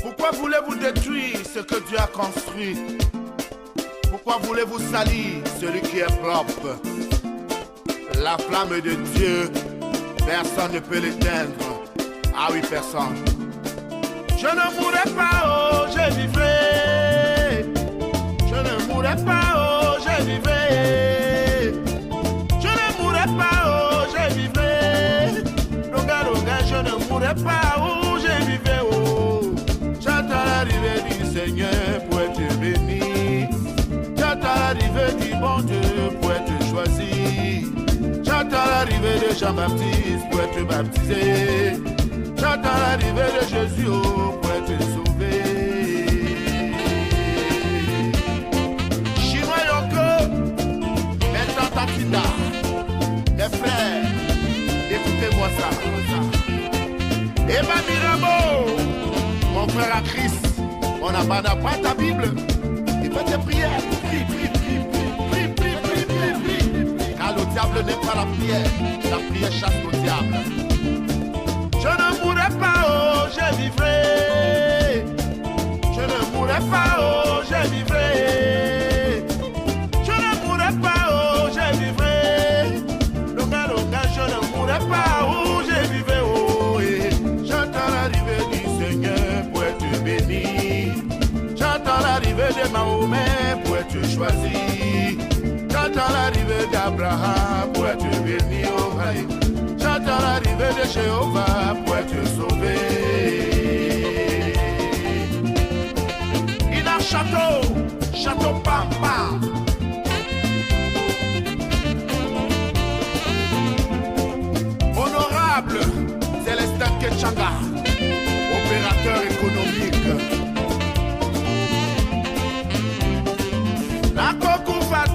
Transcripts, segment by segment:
Pourquoi voulez-vous détruire ce que Dieu a construit? Pourquoi voulez-vous salir celui qui est propre? La flamme de Dieu, personne ne peut l'éteindre. Ah oui, personne. Je ne mourrai pas, oh, je vivrai. Je ne mourrai pas, oh, je vivrai. Je ne mourrai pas, oh, je vivrai. Longa, longa, je ne mourrai pas, oh, je vivrai, oh. J'attends l'arrivée du Seigneur pour être béni. J'attends l'arrivée du bon Dieu pour être choisi. J'attends l'arrivée de Jean-Baptiste pour être baptisé. J'attends l'arrivée de Jésus pour être sauvé. Chinois Yoko, maintenant Takida, les frères, écoutez-moi ça. Eva Mirabo, mon frère à Christ, on n'abandonne pas ta Bible. Il fait tes prières, prie, prie, prie, prie, prie, prie, prie, prie. Car le diable n'aime pas la prière chasse le diable. Je ne mourrai pas, oh, je vivrai. Je ne mourrai pas, oh, je vivrai. Je ne mourrai pas, oh, je vivrai. Longa, longa, je ne mourrai pas, oh, je vivrai, oh. J'attends l'arrivée du Seigneur pour être béni. J'attends l'arrivée de Mahomet pour être choisi. J'attends l'arrivée d'Abraham pour être béni, oh, j'attends l'arrivée de Jéhovah pour être sauvé. Il a château Pampa. Honorable Célestin Ketchanga, opérateur économique. La coco fate,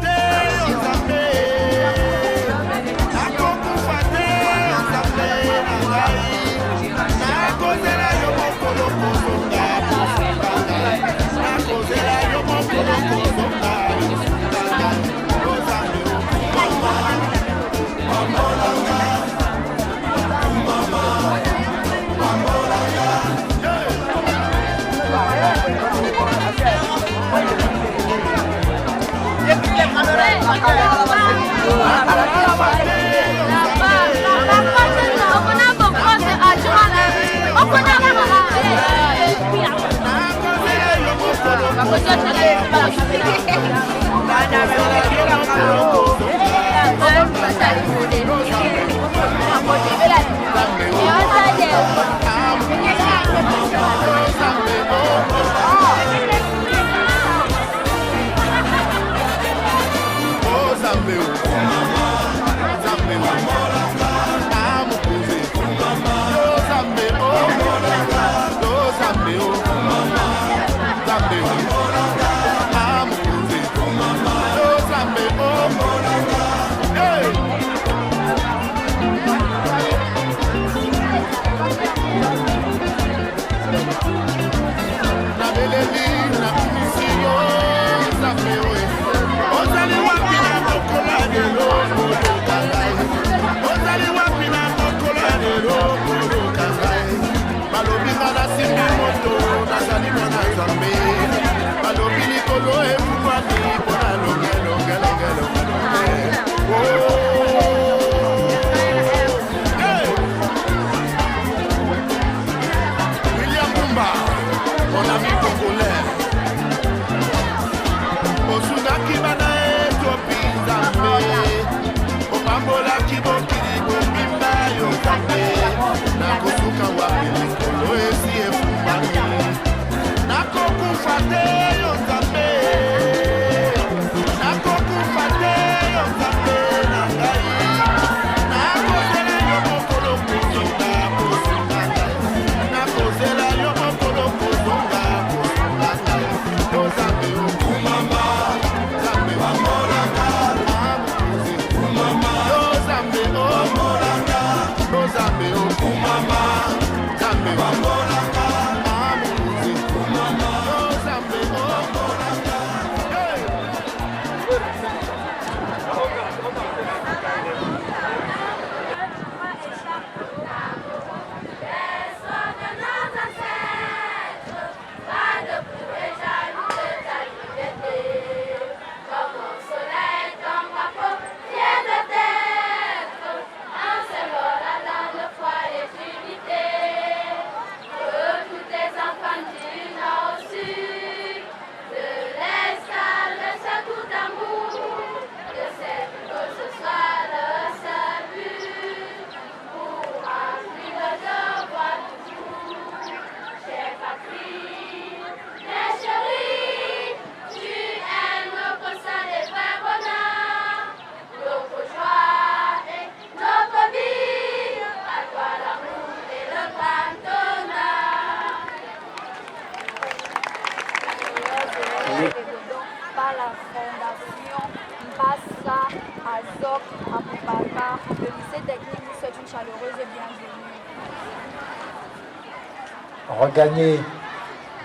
Regagner.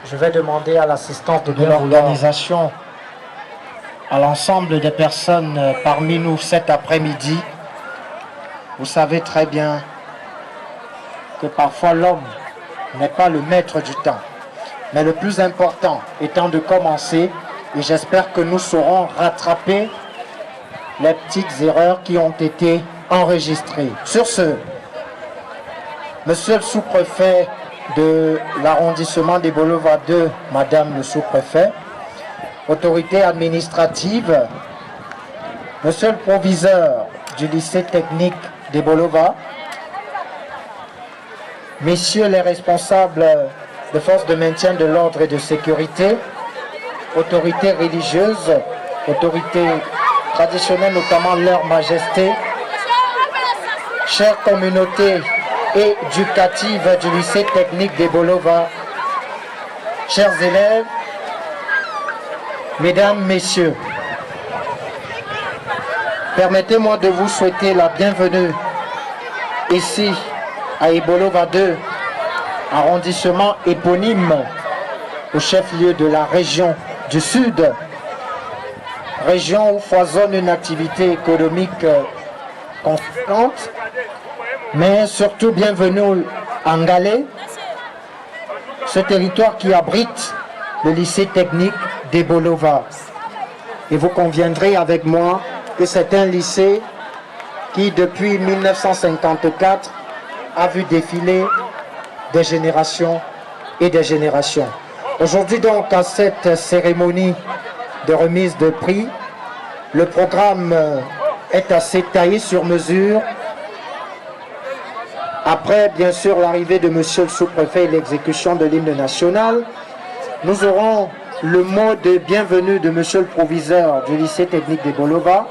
Je vais demander à l'assistance de l'organisation, à l'ensemble des personnes parmi nous cet après-midi. Vous savez très bien que parfois l'homme n'est pas le maître du temps. Mais le plus important étant de commencer, et j'espère que nous saurons rattraper les petites erreurs qui ont été enregistrées. Sur ce, Monsieur le sous-préfet de l'arrondissement des Bolova 2, Madame le sous-préfet, autorité administrative, Monsieur le proviseur du lycée technique des Bolova, Messieurs les responsables de forces de maintien de l'ordre et de sécurité, autorités religieuses, autorités traditionnelles, notamment leur majesté, chères communautés éducatives du lycée technique des Bolova, chers élèves, mesdames, messieurs, permettez-moi de vous souhaiter la bienvenue ici à Ebolova 2, arrondissement éponyme au chef-lieu de la région du Sud, région où foisonne une activité économique conséquente, mais surtout bienvenue à Ngalé, ce territoire qui abrite le lycée technique d'Ebolova. Et vous conviendrez avec moi que c'est un lycée qui, depuis 1954, a vu défiler des générations et des générations. Aujourd'hui donc, à cette cérémonie de remise de prix, le programme est assez taillé sur mesure. Après, bien sûr, l'arrivée de Monsieur le sous-préfet et l'exécution de l'hymne national, nous aurons le mot de bienvenue de Monsieur le proviseur du lycée technique des Bolova,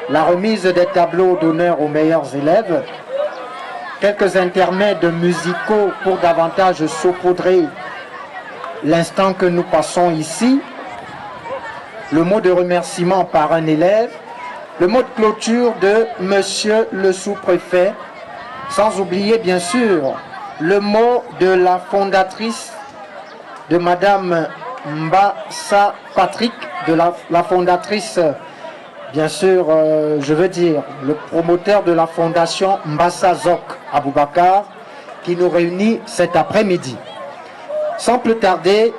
la remise des tableaux d'honneur aux meilleurs élèves, quelques intermèdes musicaux pour davantage saupoudrer l'instant que nous passons ici, le mot de remerciement par un élève, le mot de clôture de Monsieur le sous-préfet, sans oublier bien sûr le mot de la fondatrice, de Madame Mbassa Patrick, de la fondatrice, bien sûr, je veux dire, le promoteur de la fondation Mbassa Zok Aboubakar, qui nous réunit cet après-midi. Sans plus tarder,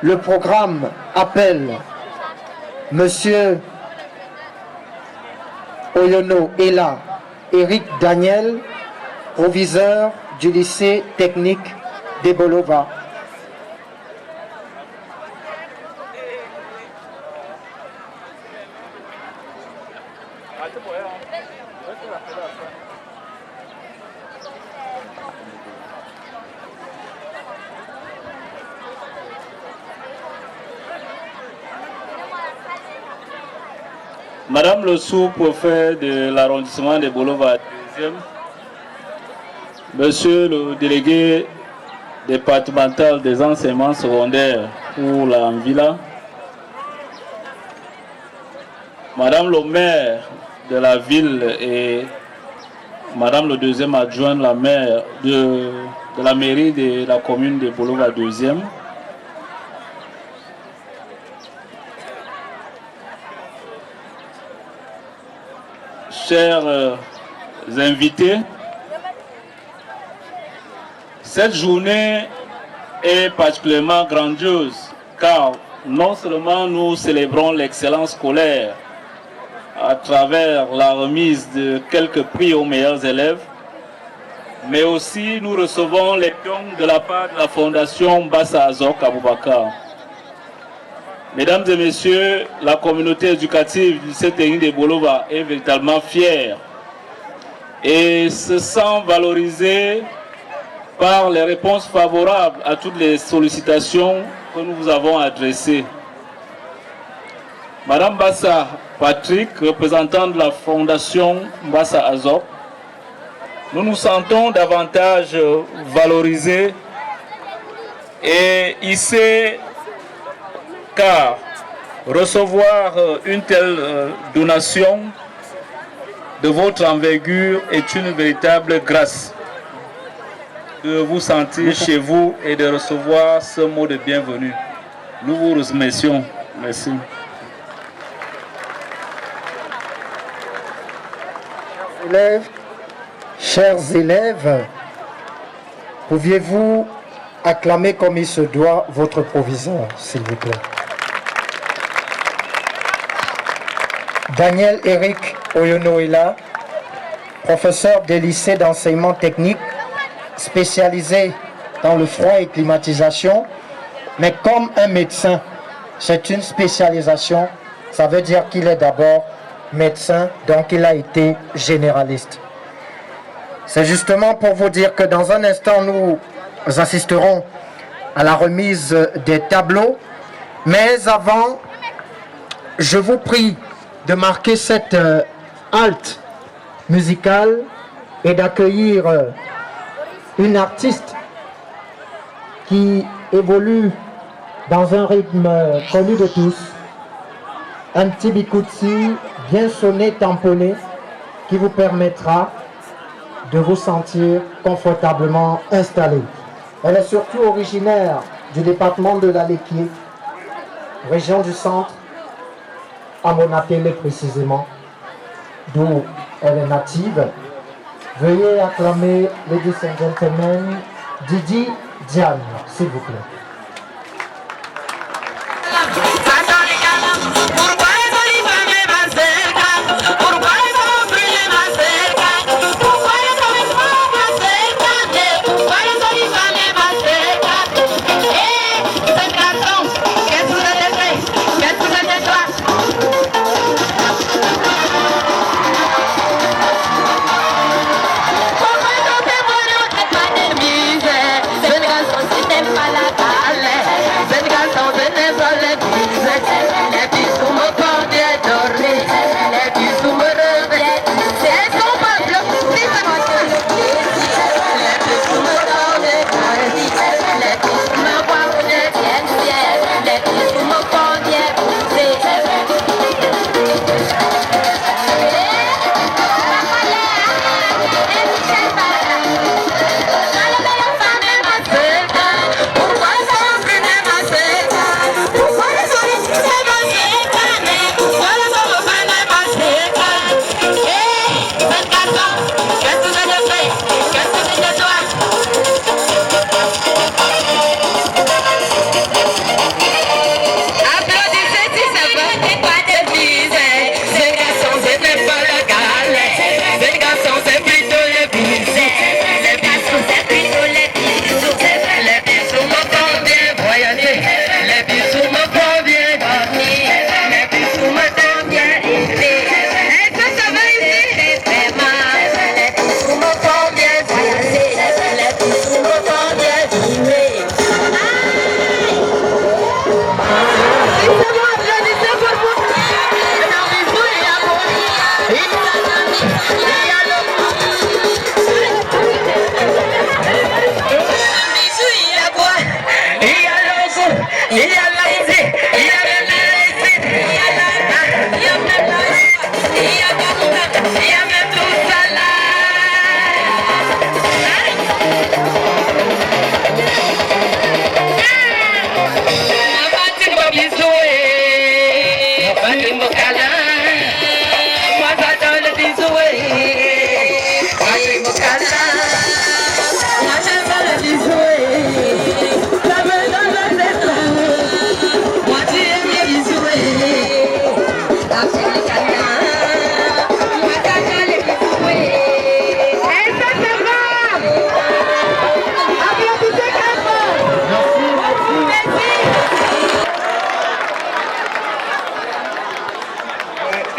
le programme appelle Monsieur Oyono Ela Eric Daniel, proviseur du lycée technique d'Ebolova. Madame le sous-préfet de l'arrondissement de Bolova 2e, Monsieur le délégué départemental des enseignements secondaires pour la Mvila, Madame le maire de la ville et Madame le deuxième adjoint la maire de la mairie de la commune de Bolova 2e, chers invités, cette journée est particulièrement grandiose car non seulement nous célébrons l'excellence scolaire à travers la remise de quelques prix aux meilleurs élèves, mais aussi nous recevons les dons de la part de la fondation Mbassa Azok Aboubakar. Mesdames et messieurs, la communauté éducative du lycée technique de Bolova est véritablement fière et se sent valorisée par les réponses favorables à toutes les sollicitations que nous vous avons adressées. Madame Mbassa Patrick, représentante de la fondation Mbassa Azok, nous nous sentons davantage valorisés et hissés car recevoir une telle donation de votre envergure est une véritable grâce de vous sentir chez vous et de recevoir ce mot de bienvenue. Nous vous remercions. Merci. Chers élèves, pouviez-vous acclamer comme il se doit votre proviseur, s'il vous plaît? Daniel Eric Oyonoela, professeur des lycées d'enseignement technique, spécialisé dans le froid et climatisation, mais comme un médecin, c'est une spécialisation, ça veut dire qu'il est d'abord médecin, donc il a été généraliste. C'est justement pour vous dire que dans un instant, nous assisterons à la remise des tableaux, mais avant, je vous prie de marquer cette halte musicale et d'accueillir une artiste qui évolue dans un rythme connu de tous, un petit bikutsi bien sonné, tamponné, qui vous permettra de vous sentir confortablement installé. Elle est surtout originaire du département de l'Aléquier, région du centre, à Monapélé précisément, d'où elle est native. Veuillez acclamer, ladies and gentlemen, Didi Diane, s'il vous plaît.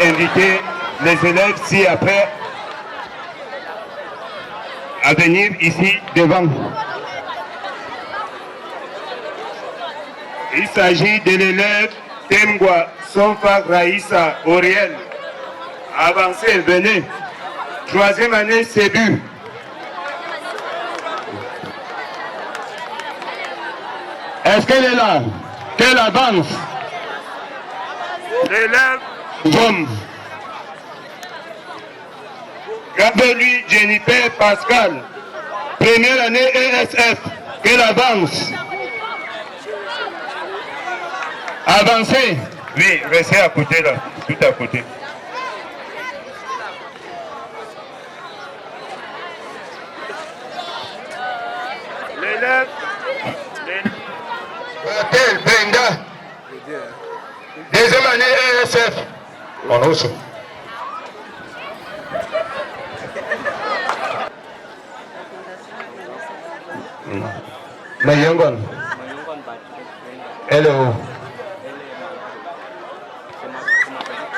Inviter les élèves ci-après à venir ici devant. Il s'agit de l'élève Temgwa Sonfa Raïssa Auriel. Avancez, venez. Troisième année, CEBU. Est-ce qu'elle est là? Qu'elle avance? L'élève Vom. Gabelui Jennifer Pascal, première année ESF, qu'elle avance. Avancez. Oui, restez à côté là, tout à côté. L'élève. Brenda. Deuxième année ESF. On ose. Mayongon. Elle est où?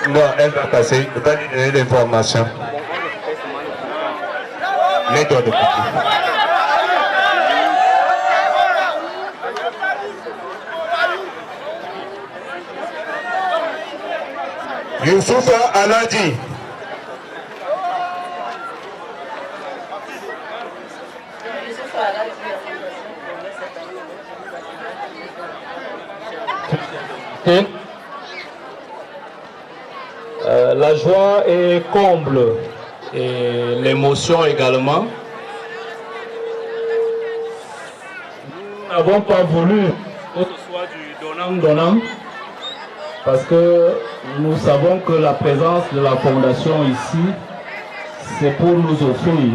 Non, elle va passer. Elle va lui donner l'information. Mets-toi de côté. Youssoufa Aladi. La joie est comble et l'émotion également. Nous n'avons pas voulu que ce soit du donnant-donnant parce que nous savons que la présence de la fondation ici, c'est pour nous offrir.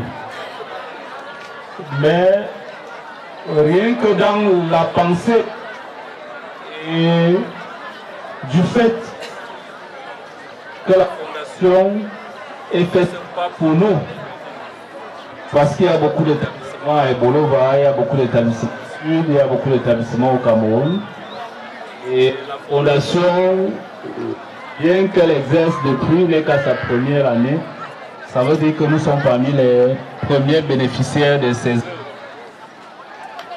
Mais rien que dans la pensée et du fait que la fondation ait fait ce pas pour nous, parce qu'il y a beaucoup d'établissements à Bolova, il y a beaucoup d'établissements au Sud, il y a beaucoup d'établissements au Cameroun. Et la fondation, bien qu'elle exerce depuis n'est qu'à sa première année, ça veut dire que nous sommes parmi les premiers bénéficiaires de ces œuvres.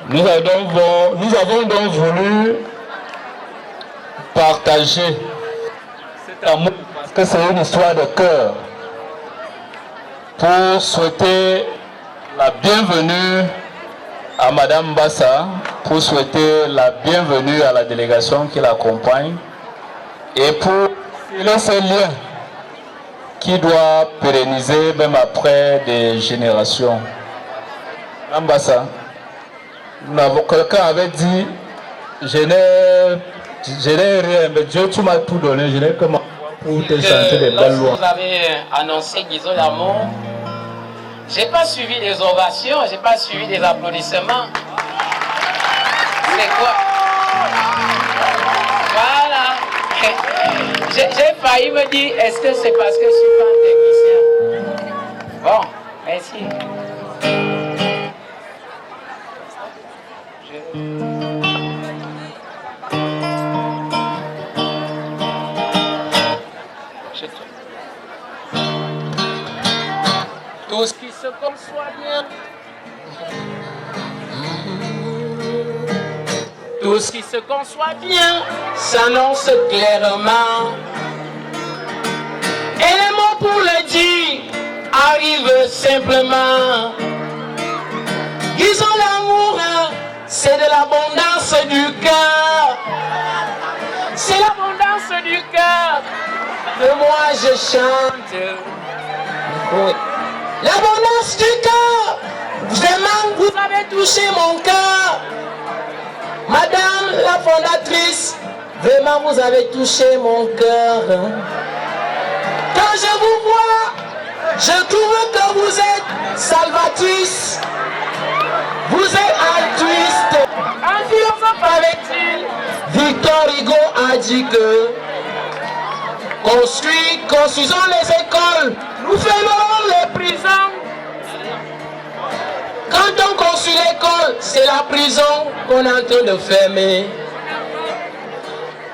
Nous avons donc voulu partager cet amour, parce que c'est une histoire de cœur, pour souhaiter la bienvenue à Madame Bassa, pour souhaiter la bienvenue à la délégation qui l'accompagne et pour sceller ce lien qui doit pérenniser même après des générations. Madame Bassa, quelqu'un avait dit, je n'ai rien, mais Dieu, tu m'as tout donné, je n'ai que ma voix pour te chanter des belles lois. Vous avez annoncé Guizot l'amour. J'ai pas suivi des ovations, j'ai pas suivi des applaudissements. C'est quoi? Voilà. J'ai failli me dire, est-ce que c'est parce que je suis pas un technicien? Bon, merci. Tout ce qui se conçoit bien, tout ce qui se conçoit bien s'annonce clairement. Et les mots pour le dire arrivent simplement. Disons l'amour, c'est de l'abondance du cœur. C'est l'abondance du cœur que moi je chante. Oui. L'abondance du cœur, vraiment vous avez touché mon cœur. Madame la fondatrice, vraiment vous avez touché mon cœur. Quand je vous vois, je trouve que vous êtes salvatrice. Vous êtes altruiste. Un philosophe avait-il, Victor Hugo a dit que construisons les écoles, nous fermerons les prisons. Quand on construit l'école, c'est la prison qu'on est en train de fermer.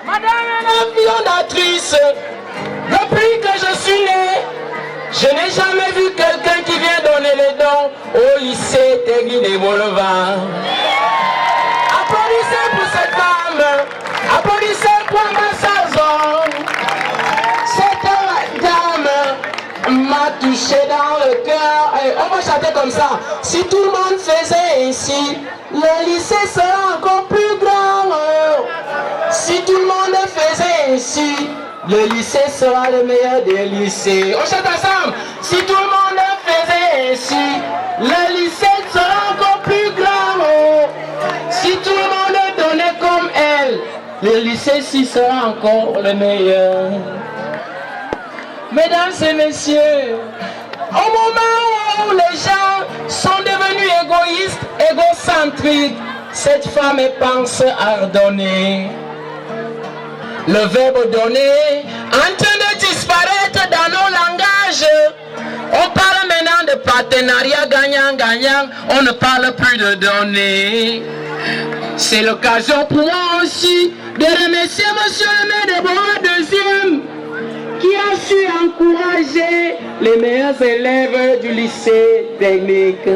Madame la fondatrice, depuis que je suis né, je n'ai jamais vu quelqu'un qui vient donner les dons au lycée Tegui de Bolova. Applaudissez pour cette femme, applaudissez pour ma saison. Cette dame m'a touché dans le cœur. On va chanter comme ça. Si tout le monde faisait ainsi, le lycée serait encore plus grand. Si tout le monde faisait ainsi, le lycée sera le meilleur des lycées. On chante ensemble. Si tout le monde ainsi, le lycée sera encore plus grand. Oh. Si tout le monde donnait comme elle, le lycée ci sera encore le meilleur. Mesdames et messieurs, au moment où les gens sont devenus égoïstes, égocentriques, cette femme pense à donner. Le verbe donner en train de disparaître dans nos langages. On parle maintenant de partenariat gagnant-gagnant, on ne parle plus de donner. C'est l'occasion pour moi aussi de remercier monsieur le maire de Bois II qui a su encourager les meilleurs élèves du lycée technique.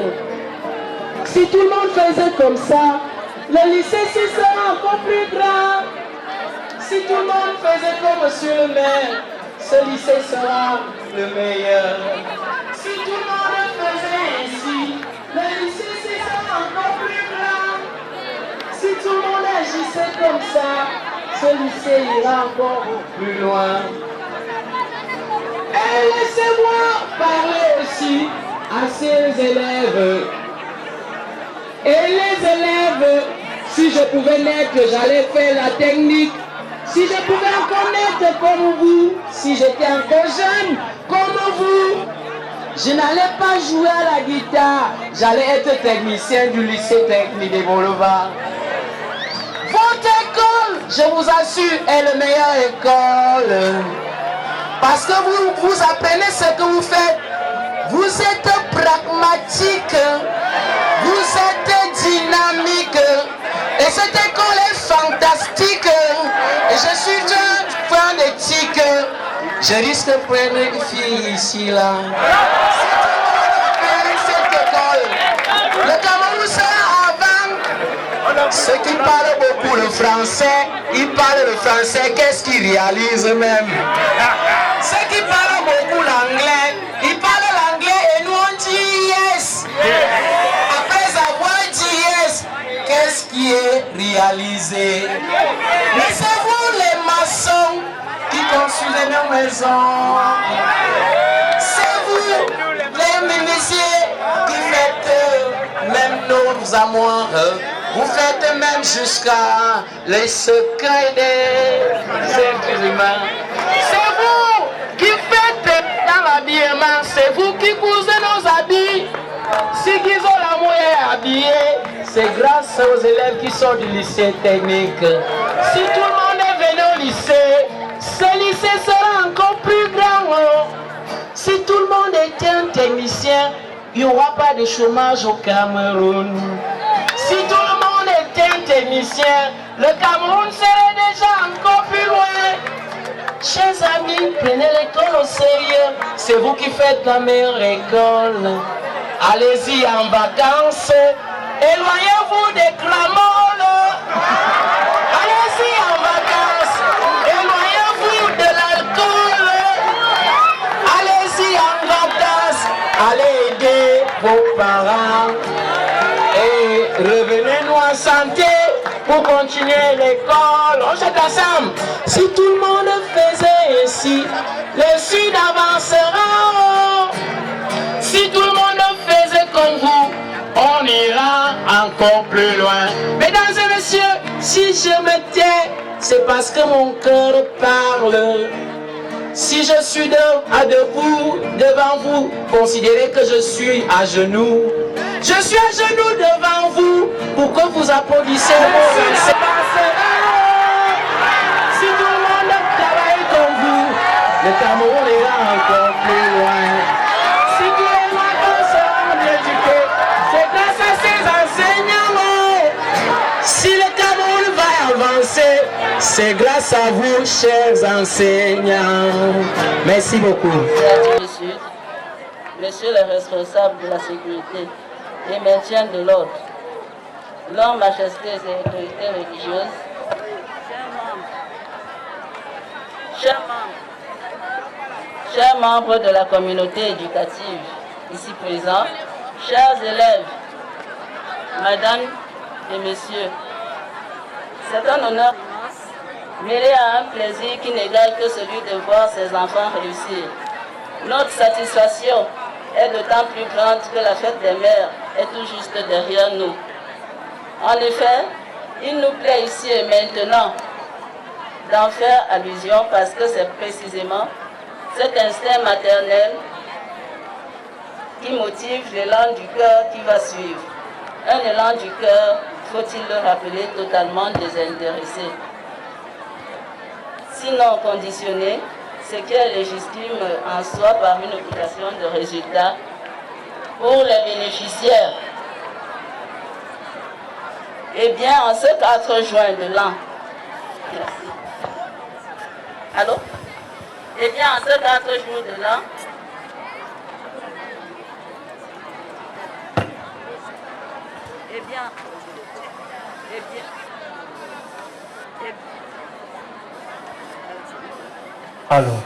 Si tout le monde faisait comme ça, le lycée serait encore plus grand. Si tout le monde faisait comme monsieur le maire, ce lycée sera le meilleur. Si tout le monde faisait ainsi, le lycée sera encore plus grand. Si tout le monde agissait comme ça, ce lycée ira encore plus loin. Et laissez-moi parler aussi à ces élèves. Et les élèves, si je pouvais naître, j'allais faire la technique. Si je pouvais encore naître comme vous, si j'étais encore jeune comme vous, je n'allais pas jouer à la guitare, j'allais être technicien du lycée technique de Bolova. Votre école, je vous assure, est la meilleure école. Parce que vous apprenez ce que vous faites. Vous êtes pragmatique, vous êtes dynamique. Et cette école est fantastique. Et je suis un fan d'éthique. Je risque de prendre une fille ici, là. Cette école, le Cameroun sera avant. Ceux qui parlent beaucoup le français, ils parlent le français, qu'est-ce qu'ils réalisent même? Ceux qui parlent beaucoup l'anglais, ils parlent l'anglais et nous on dit yes. Après avoir dit yes, qu'est-ce qui est réalisé? Mais c'est vous les maçons qui construisez nos maisons. C'est vous les menuisiers qui faites même nos amours. Vous faites même jusqu'à les secrets des êtres humains. C'est vous qui faites dans l'habillement. C'est vous qui cousez nos habits. Si Guizo Lamour est habillé, c'est grâce aux élèves qui sont du lycée technique. Si tout le monde est venu au lycée, ce lycée sera encore plus grand. Si tout le monde était un technicien, il n'y aura pas de chômage au Cameroun. Si tout le monde était un technicien, le Cameroun serait déjà encore plus loin. Chers amis, prenez l'école au sérieux. C'est vous qui faites la meilleure école. Allez-y en vacances. Éloignez-vous des cramoles. Allez-y en vacances. Éloignez-vous de l'alcool. Allez-y en vacances. Allez aider vos parents. Et revenez-nous en santé pour continuer l'école. On chante ensemble. Si tout le monde faisait ainsi, le Sud avancera. Si tout le monde faisait comme vous, on ira encore plus loin. Mesdames et messieurs, si je me tais, c'est parce que mon cœur parle. Si je suis debout devant vous, considérez que je suis à genoux. Je suis à genoux devant vous pour que vous applaudissez le monde. Si tout le monde travaille comme vous, le Cameroun ira encore plus loin. Si tous les enfants seront éduqués, c'est grâce à ces enseignants. Si le Cameroun va avancer, c'est grâce à vous, chers enseignants. Merci beaucoup. Monsieur le responsable de la sécurité et maintien de l'ordre, leurs majestés et autorités religieuses, chers membres de la communauté éducative ici présents, chers élèves, mesdames et messieurs, c'est un honneur immense, mêlé à un plaisir qui n'égale que celui de voir ses enfants réussir. Notre satisfaction est d'autant plus grande que la fête des mères est tout juste derrière nous. En effet, il nous plaît ici et maintenant d'en faire allusion parce que c'est précisément cet instinct maternel qui motive l'élan du cœur qui va suivre. Un élan du cœur, faut-il le rappeler, totalement désintéressé. Sinon conditionné, ce qui est légitime en soi par une obligation de résultat pour les bénéficiaires. Eh bien, en ce 4 juin de l'an, allô? Eh bien, en ce 4 jours de l'an, eh bien, Alors.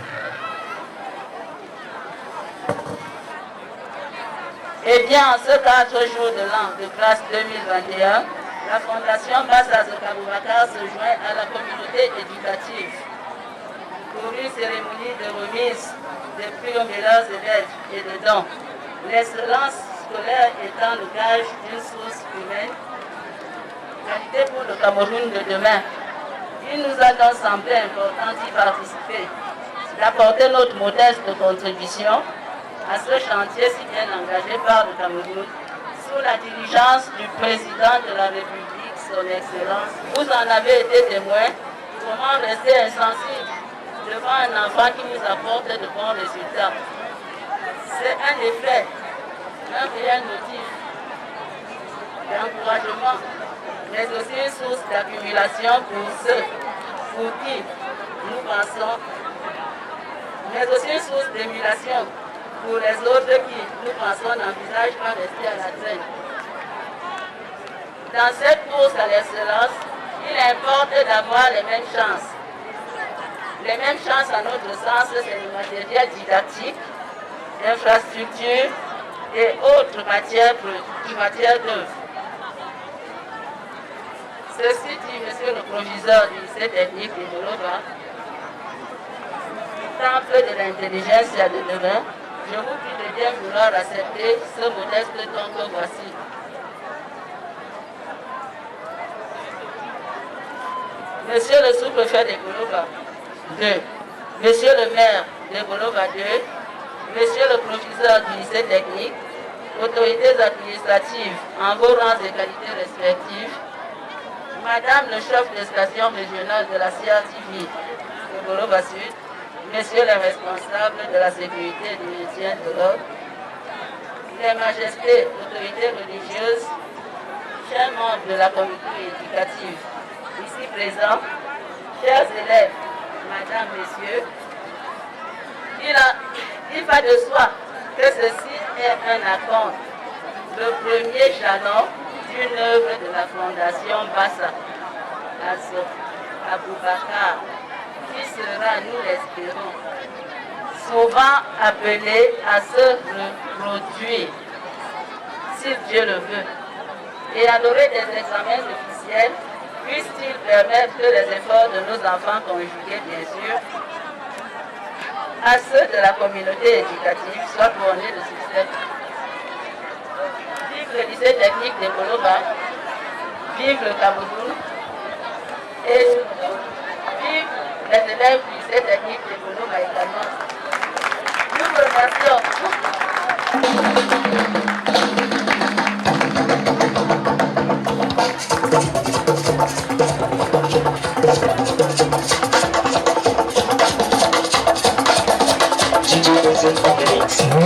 Eh bien, en ce 4 jours de l'an de grâce 2021, la Fondation Bassa Kaboubakar se joint à la communauté éducative pour une cérémonie de remise des prix aux meilleurs élèves et de dons. L'excellence scolaire étant le gage d'une source humaine, qualité pour le Cameroun de demain. Il nous a donc semblé important d'y participer, d'apporter notre modeste contribution à ce chantier si bien engagé par le Cameroun, sous la diligence du président de la République, son Excellence. Vous en avez été témoin. Comment rester insensible devant un enfant qui nous apporte de bons résultats? C'est un effet, un réel motif d'encouragement, mais aussi une source d'accumulation pour ceux pour qui nous pensons, mais aussi une source d'émulation pour les autres qui, nous pensons, n'envisagent pas rester à la traîne. Dans cette course à l'excellence, il importe d'avoir les mêmes chances. Les mêmes chances, à notre sens, c'est le matériel didactique, l'infrastructure et autres matières d'œuvre. Ceci dit, monsieur le proviseur du lycée technique de Boloba, temple de l'intelligence et de demain, je vous prie de bien vouloir accepter ce modeste don que voici. Monsieur le sous-préfet de Boloba 2, Monsieur le maire de Boloba 2, Monsieur le proviseur du lycée technique, autorités administratives en vos rangs et qualités respectives, Madame le chef de station régionale de la CRTV de Boloba Sud, Messieurs les responsables de la sécurité et du maintien de l'ordre, les majestés, autorités religieuses, chers membres de la communauté éducative, ici présents, chers élèves, Madame, Messieurs, il va de soi que ceci est un acompte, le premier jalon d'une œuvre de la Fondation Bassa Aboubakar, qui sera, nous l'espérons, souvent appelé à se reproduire, si Dieu le veut, et à l'orée des examens officiels, puisse-t-il permettre que les efforts de nos enfants conjugués, bien sûr, à ceux de la communauté éducative soient couronnés de succès. Vive le lycée technique de Boloba, vive le Cameroun, et surtout, vive les élèves du lycée technique de Boloba également. Nous vous remercions.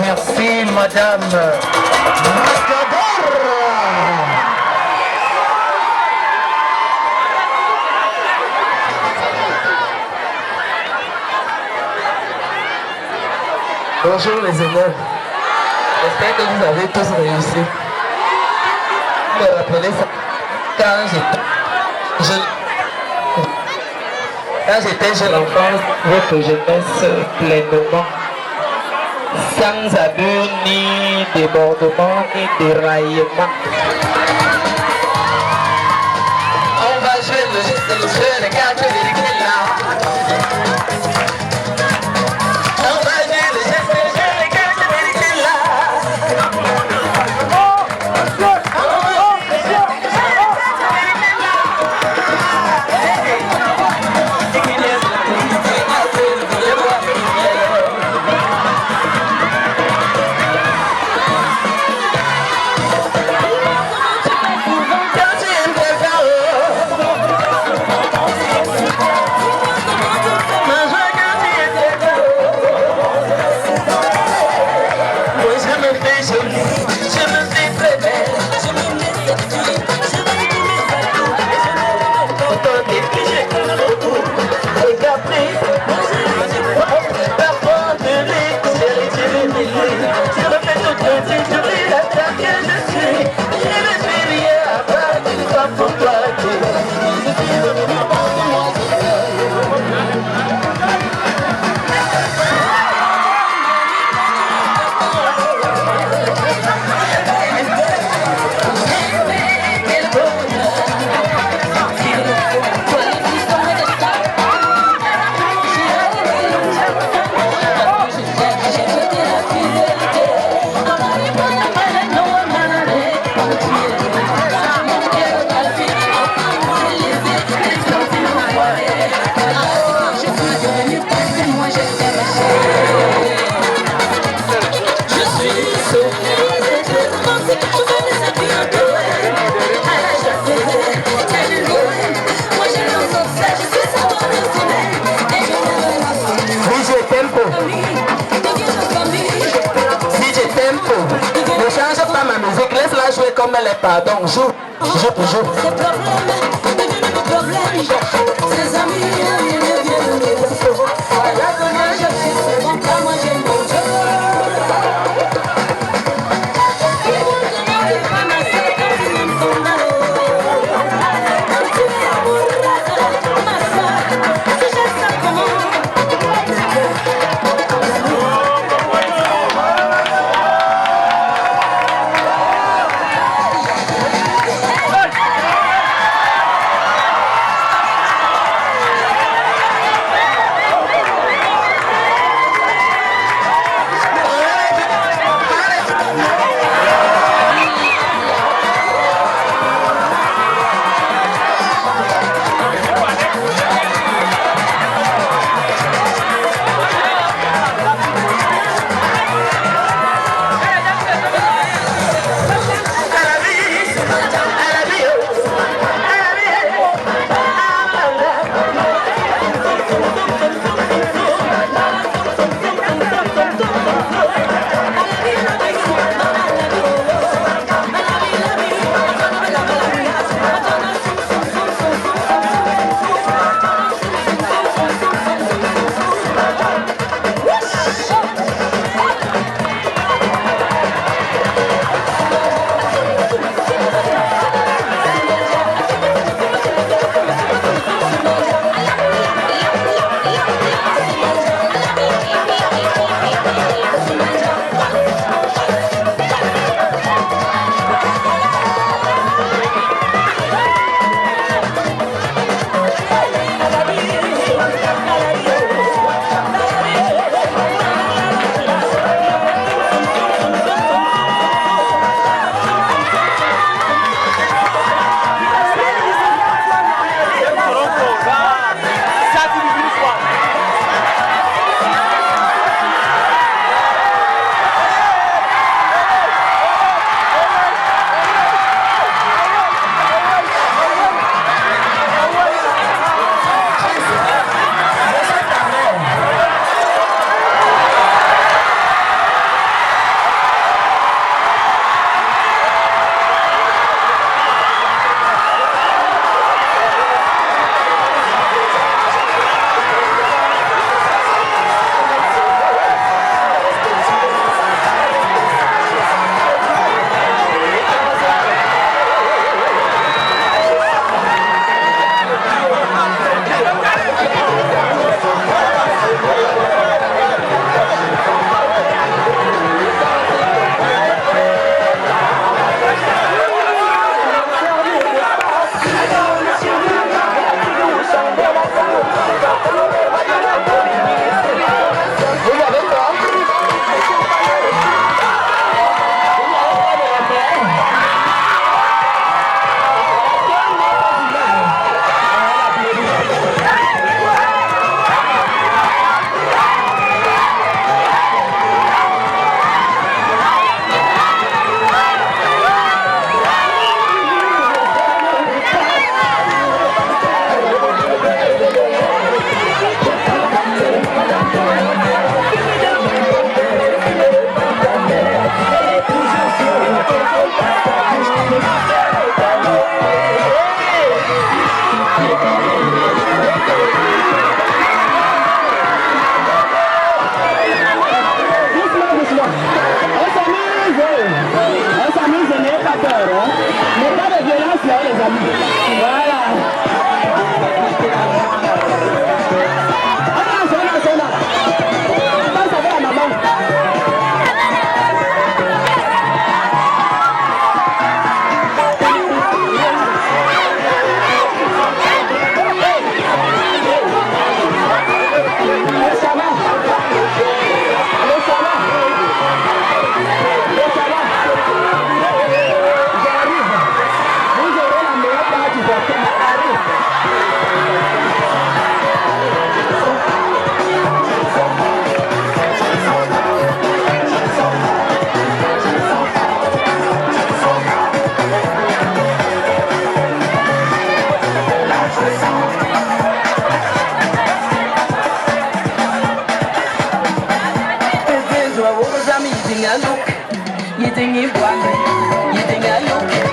Merci, Madame Macador. Bonjour les élèves. J'espère que vous avez tous réussi. Vous me rappelez ça quand j'étais jeune enfant, votre jeunesse pleinement, sans abus, ni débordement, ni déraillement. On va jouer le geste et le jeu, les gars, que les là. On va jouer le geste et le jeu, les gars, que les là. comme les pardons. Joue. Ces problèmes deviennent des problèmes. Ces amis deviennent des défauts. Voilà comment je suis, c'est bon, comment j'aime mon Dieu. Il faut que l'on ne pas masser quand tu m'aimes ton malo. Quand tu es amoureux, ma soeur, si je sais comment. You think you want me? You think I look?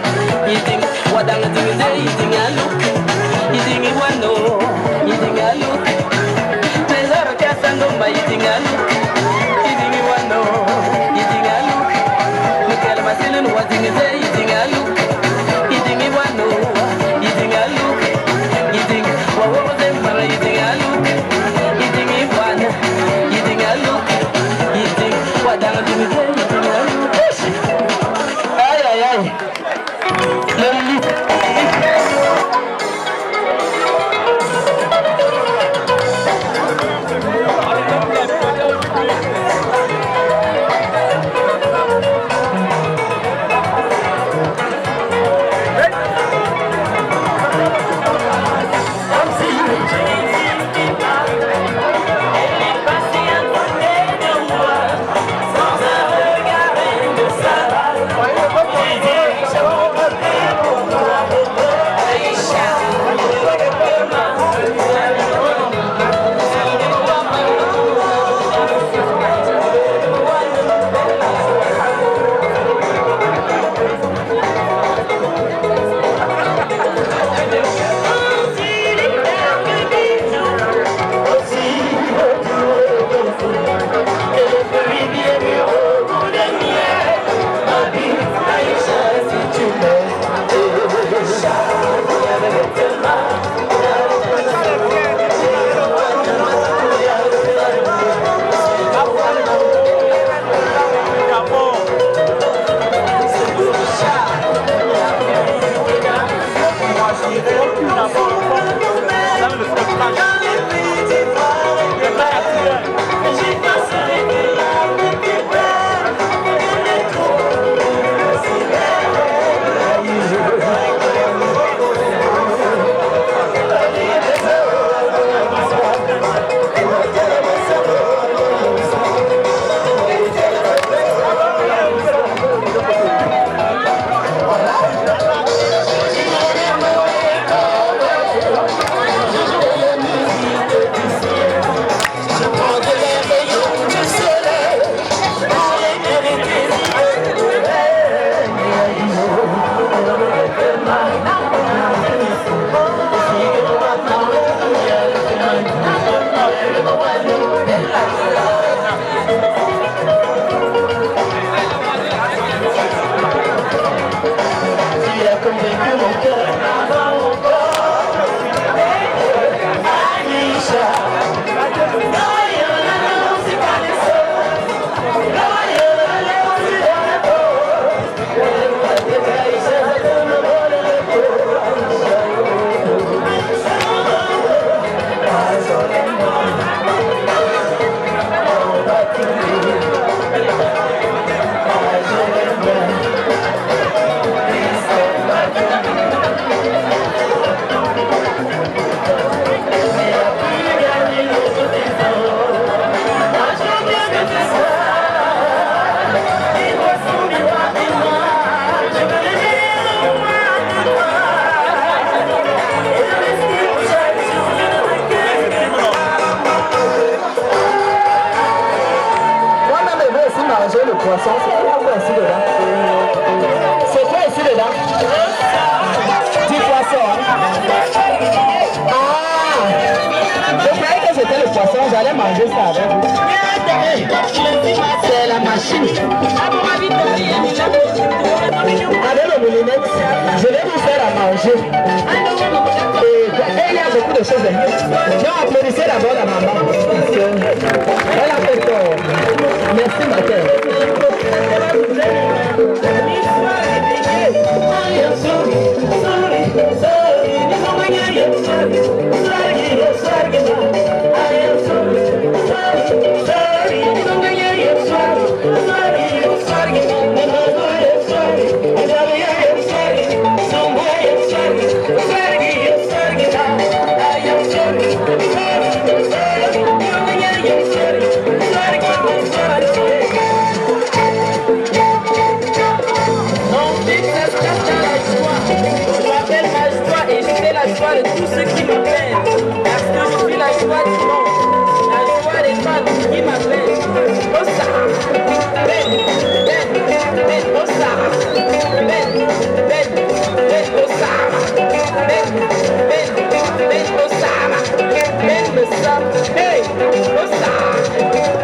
Hey,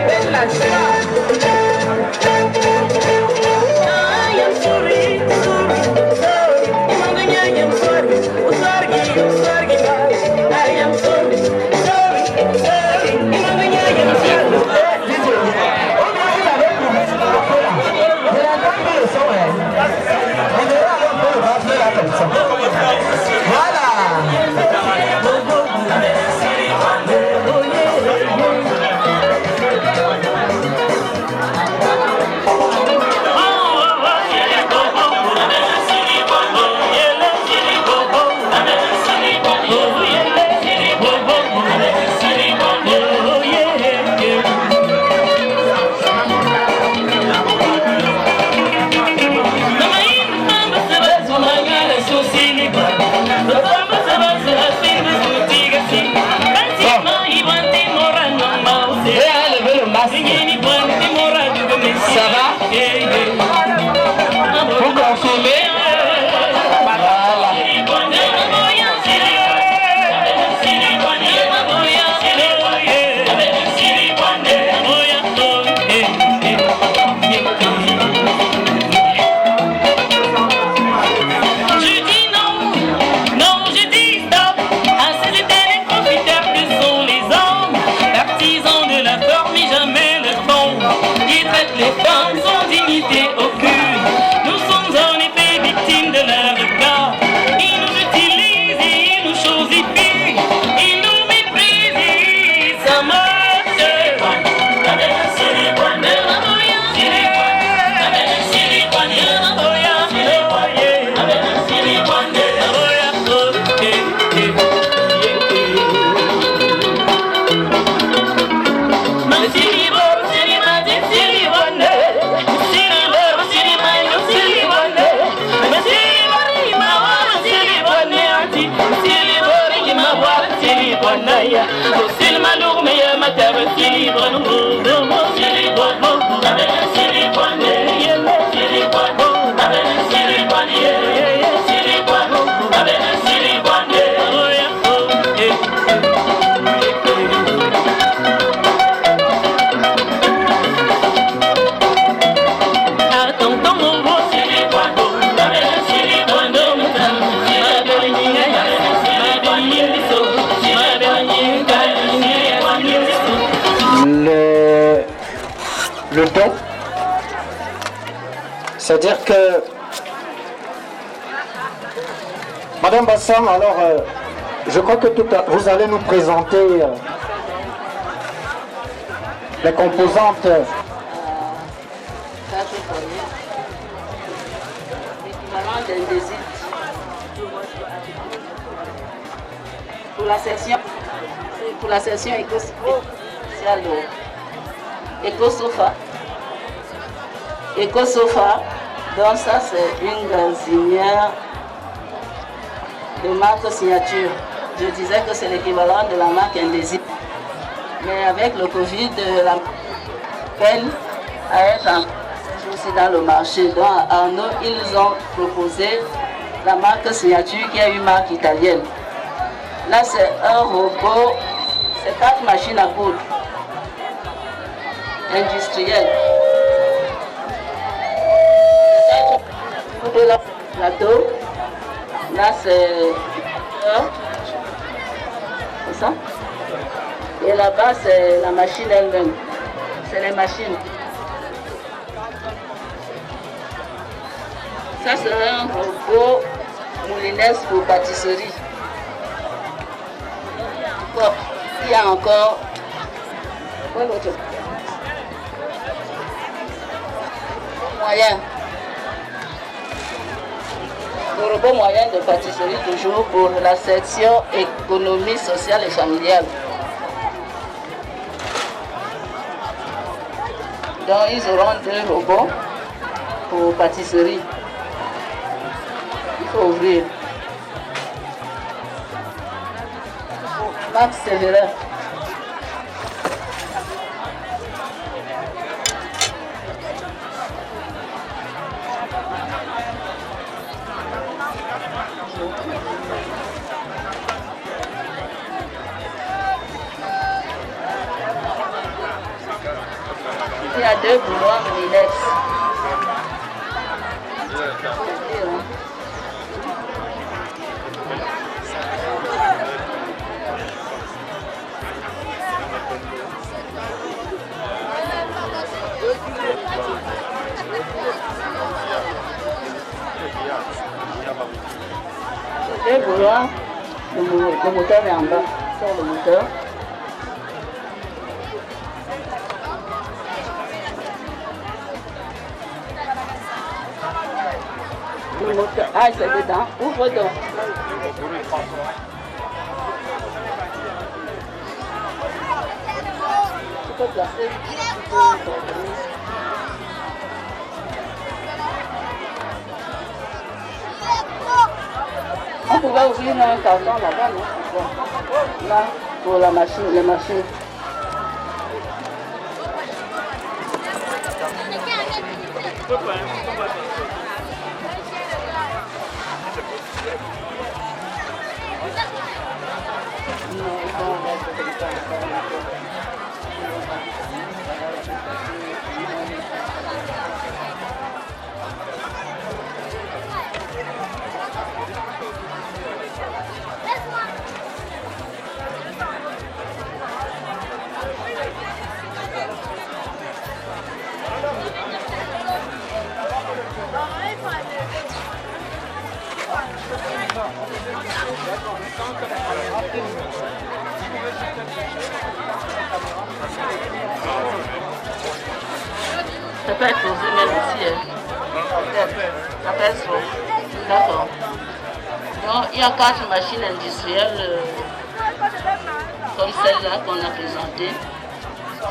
Bonaya, Silma Lourmea, Matava, Silibre, Silibre, le don, c'est-à-dire que Madame Bassam, alors je crois que vous allez nous présenter les composantes. Pour la section Ecosofa, donc ça c'est une gazinière de marque signature. Je disais que c'est l'équivalent de la marque Indésir. Mais avec le Covid, la peine à être aussi dans le marché. Donc à nous, ils ont proposé la marque signature qui est une marque italienne. Là c'est un robot, c'est 4 machines à coudre industrielles. De la plateau, là c'est ça, et là-bas c'est la machine elle-même, c'est les machines. Ça c'est un robot moulinesque pour pâtisserie. Il y a encore moyen. Le robot moyen de pâtisserie toujours pour la section économie sociale et familiale. Donc ils auront 2 robots pour pâtisserie. Il faut ouvrir. Max Sévérin. Il y a 2 bouloirs Moulinex. Deux bouloirs, le moteur est en bas, sur le moteur. Le moteur, ah c'est dedans, ouvre donc. Tu peux placer. On pouvait ouvrir un carton là-bas, non? Là, pour la machine, les machines. Ça peut être posé même ici. Ça peut être posé. D'accord. Donc, il y a 4 machines industrielles comme celle-là qu'on a présentée.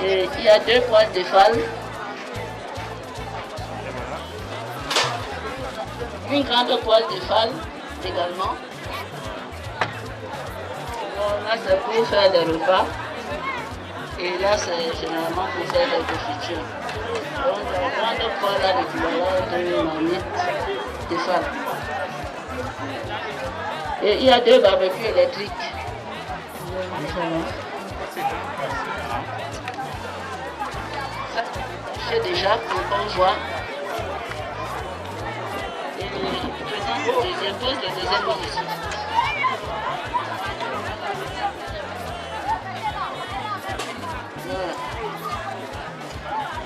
Et il y a 2 poêles de Tefal. Une grande poêle de Tefal également. Là, c'est pour faire des repas. Et là, c'est généralement pour faire des confitures. Donc, la grande poêle a l'équivalent de marmite de femme. Et il y a 2 barbecues électriques. C'est déjà pour qu'on voit. Et le deuxième position.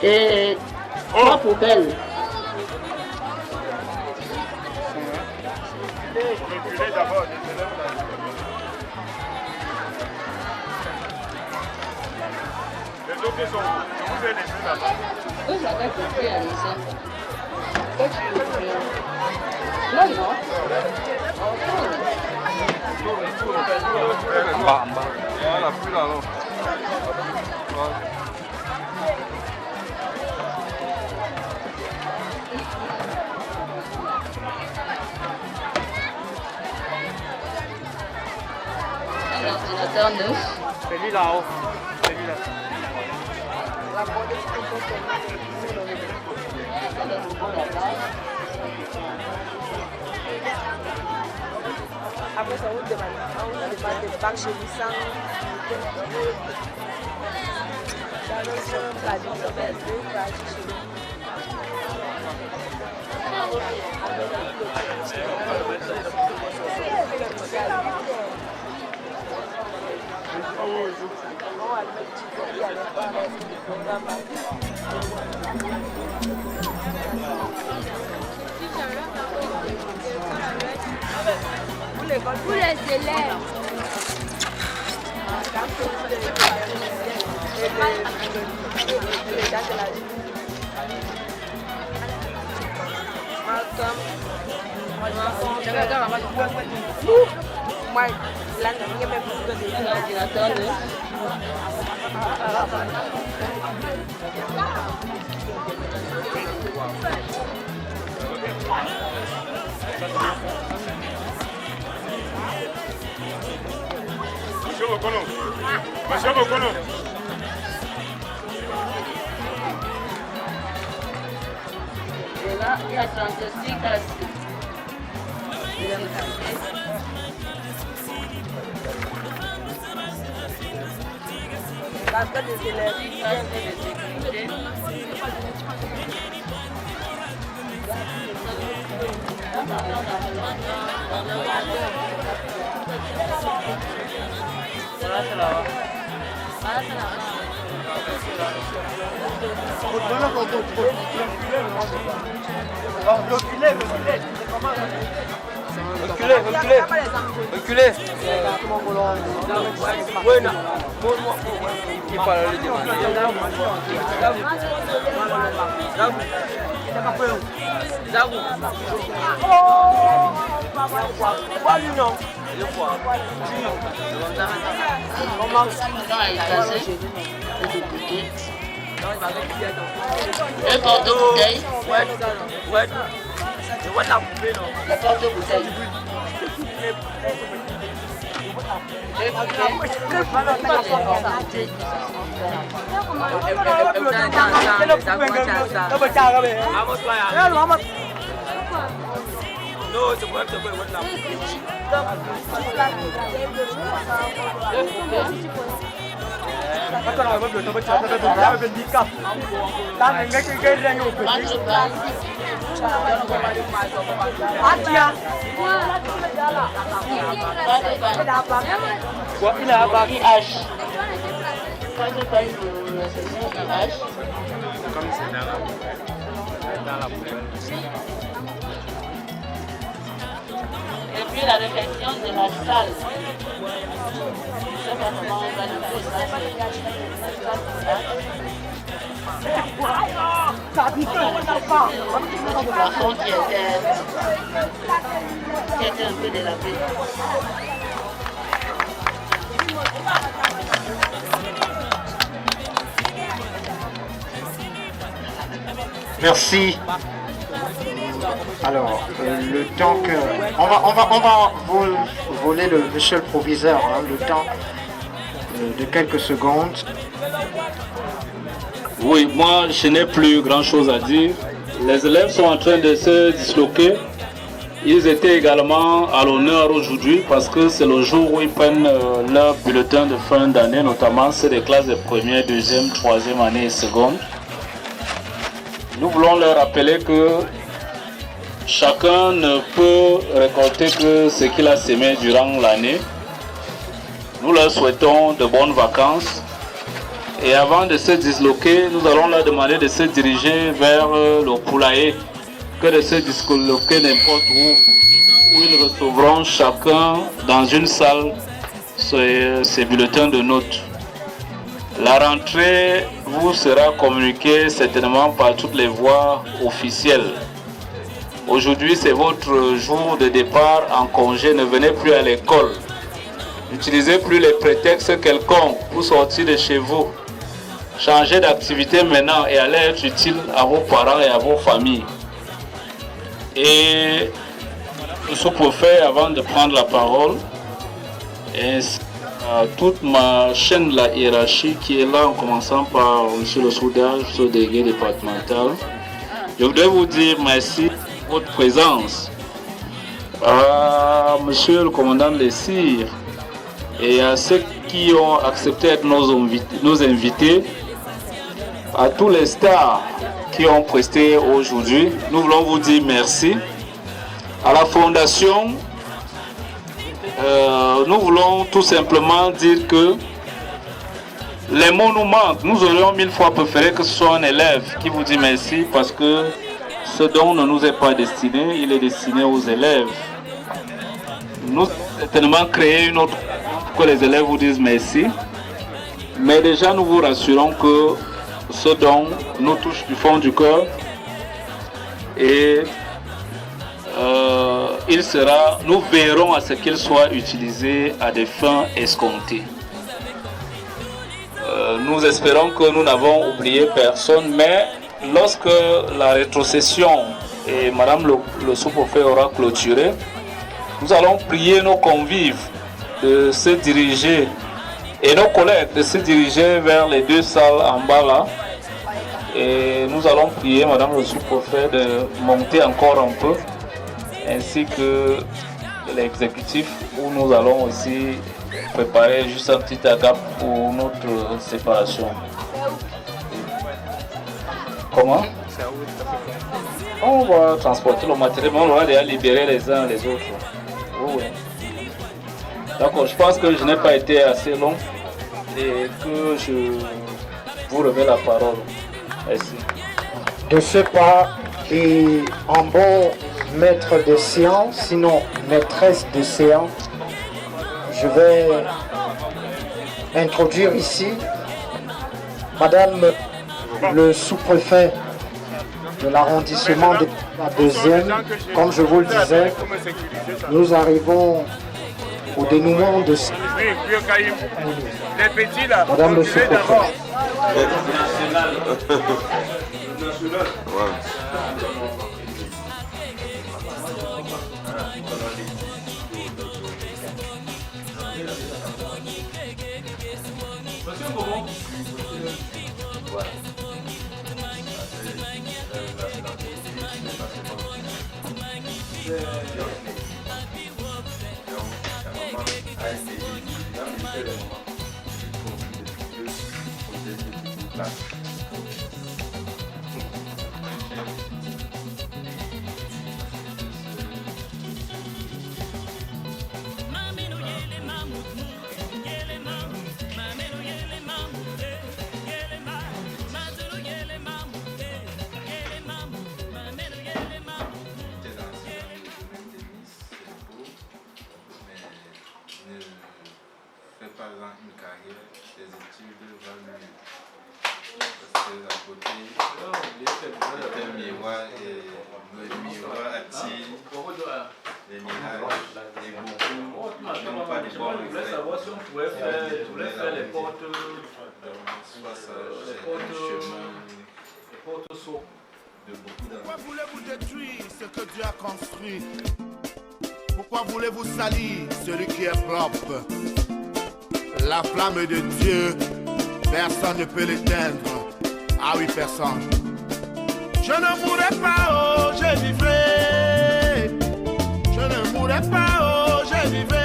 Et 3 poubelles. Reculez d'abord, les autres sont où? Vous pouvez laisser là-bas. Oui, j'avais compris à l'essai. Non, non. Voilà, plus là, alors. Un ordinateur neuf. Celui-là-haut. Celui-là. Après ça, on demande des bacs chez lui sans Pour les élèves. Monsieur Bokono. Monsieur Bokono. Et là, il y a 36 casques. parce que des élèves. Reculez. Bueno. Il parle le Le porte-bouteille. Le porte-bouteille. Et puis la réflexion de la salle. Je sais pas comment on va le plafond qui était un peu délabré. Merci. Alors, le temps que... On va vous voler le monsieur le proviseur, hein, le temps de quelques secondes. Oui, moi je n'ai plus grand chose à dire. Les élèves sont en train de se disloquer. Ils étaient également à l'honneur aujourd'hui parce que c'est le jour où ils prennent leur bulletin de fin d'année, notamment ceux des classes de première, deuxième, troisième année et seconde. Nous voulons leur rappeler que chacun ne peut récolter que ce qu'il a semé durant l'année. Nous leur souhaitons de bonnes vacances. Et avant de se disloquer, nous allons leur demander de se diriger vers le poulailler, que de se disloquer n'importe où ils recevront chacun dans une salle ces bulletins de notes. La rentrée vous sera communiquée certainement par toutes les voies officielles. Aujourd'hui, c'est votre jour de départ en congé. Ne venez plus à l'école. N'utilisez plus les prétextes quelconques pour sortir de chez vous. Changez d'activité maintenant et allez être utile à vos parents et à vos familles. Et le sous-préfet, avant de prendre la parole, ainsi toute ma chaîne de la hiérarchie qui est là, en commençant par M. le Soudage, le délégué départemental, je voudrais vous dire merci pour votre présence. À M. le commandant de l'ESIR et à ceux qui ont accepté d'être nos invités, à tous les stars qui ont presté aujourd'hui, nous voulons vous dire merci. À la fondation, nous voulons tout simplement dire que les mots nous manquent. Nous aurions 1000 fois préféré que ce soit un élève qui vous dit merci parce que ce don ne nous est pas destiné, il est destiné aux élèves. Nous avons certainement créé une autre pour que les élèves vous disent merci. Mais déjà, nous vous rassurons que ce don nous touche du fond du cœur et nous verrons à ce qu'il soit utilisé à des fins escomptées. Nous espérons que nous n'avons oublié personne, mais lorsque la rétrocession et Madame le sous-préfet aura clôturé, nous allons prier nos convives de se diriger et nos collègues de se diriger vers les deux salles en bas là. Et nous allons prier Madame le sous-préfet de monter encore un peu, ainsi que l'exécutif, où nous allons aussi préparer juste un petit agape pour notre séparation. Comment? On va transporter le matériel, mais on va déjà libérer les uns les autres. Oui. D'accord, je pense que je n'ai pas été assez long et que je vous remets la parole. Merci. De ce pas, et en bon maître de séance, sinon maîtresse de séance, je vais introduire ici Madame le sous-préfet de l'arrondissement de la deuxième. Comme je vous le disais, nous arrivons au dénouement de ce... Madame le sous-préfet. Une carrière, des études va mieux. Parce que à côté, le miroir attire les mirages et beaucoup n'ont pas de bons reflets. Si on pouvait faire les portes, soit ça gère un chemin les portes sauts de beaucoup Pourquoi d'enfants. voulez-vous détruire ce que Dieu a construit? Pourquoi voulez-vous salir celui qui est propre? La flamme de Dieu, personne ne peut l'éteindre. Ah oui, personne. Je ne mourrai pas, oh, je vivrai. Je ne mourrai pas, oh, je vivrai.